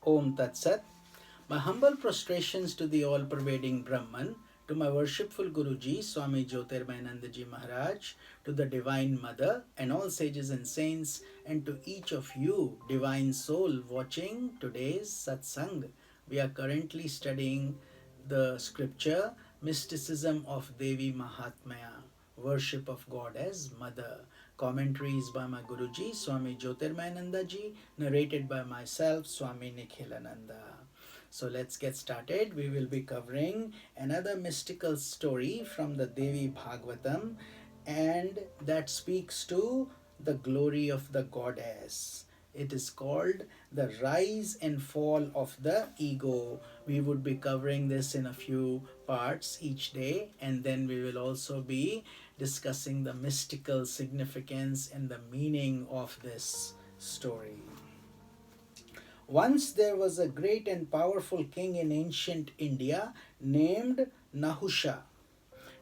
Om Tat Sat. My humble prostrations to the all-pervading Brahman, to my worshipful Guruji, Swami Jyotirmayanandaji Maharaj, to the Divine Mother and all sages and saints, and to each of you, divine soul, watching today's satsang. We are currently studying the scripture, Mysticism of Devi Mahatmya, worship of God as Mother. Commentaries by my Guruji, Swami Jyotirmayanandaji, narrated by myself, Swami Nikhilananda. So let's get started. We will be covering another mystical story from the Devi Bhagavatam, and that speaks to the glory of the goddess. It is called the rise and fall of the ego. We would be covering this in a few parts each day, and then we will also be discussing the mystical significance and the meaning of this story. Once there was a great and powerful king in ancient India named Nahusha.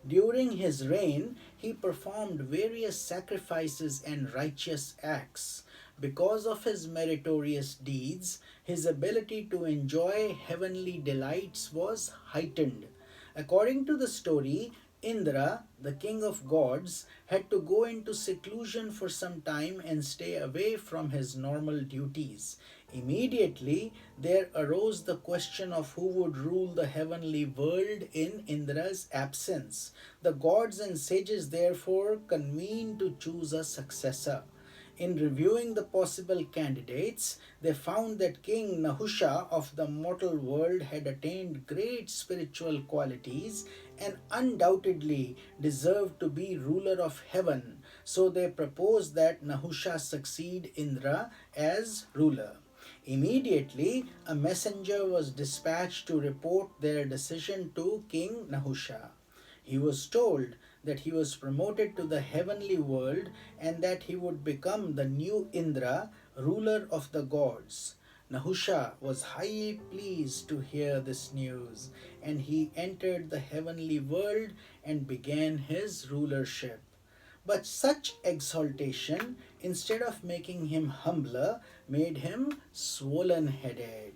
During his reign, he performed various sacrifices and righteous acts. Because of his meritorious deeds, his ability to enjoy heavenly delights was heightened. According to the story, Indra, the king of gods, had to go into seclusion for some time and stay away from his normal duties. Immediately, there arose the question of who would rule the heavenly world in Indra's absence. The gods and sages therefore convened to choose a successor. In reviewing the possible candidates, they found that King Nahusha of the mortal world had attained great spiritual qualities and undoubtedly deserved to be ruler of heaven. So they proposed that Nahusha succeed Indra as ruler. Immediately, a messenger was dispatched to report their decision to King Nahusha. He was told that he was promoted to the heavenly world and that he would become the new Indra, ruler of the gods. Nahusha was highly pleased to hear this news, and he entered the heavenly world and began his rulership. But such exaltation, instead of making him humbler, made him swollen headed,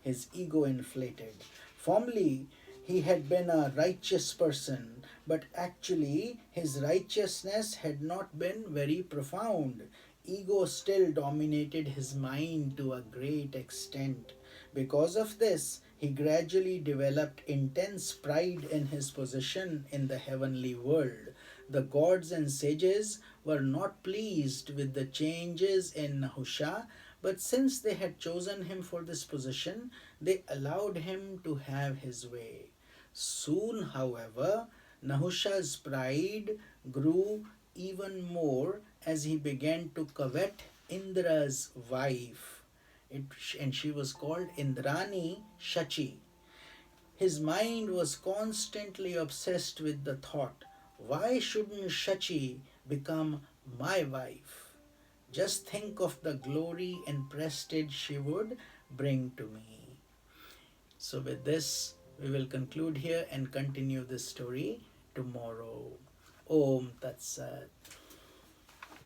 his ego inflated. Formerly, he had been a righteous person, but actually his righteousness had not been very profound. Ego still dominated his mind to a great extent. Because of this, he gradually developed intense pride in his position in the heavenly world. The gods and sages were not pleased with the changes in Nahusha, but since they had chosen him for this position, they allowed him to have his way. Soon, however, Nahusha's pride grew even more as he began to covet Indra's wife, and she was called Indrani Shachi. His mind was constantly obsessed with the thought, why shouldn't Shachi become my wife? Just think of the glory and prestige she would bring to me. So with this, we will conclude here and continue this story tomorrow. Om Tat Sat.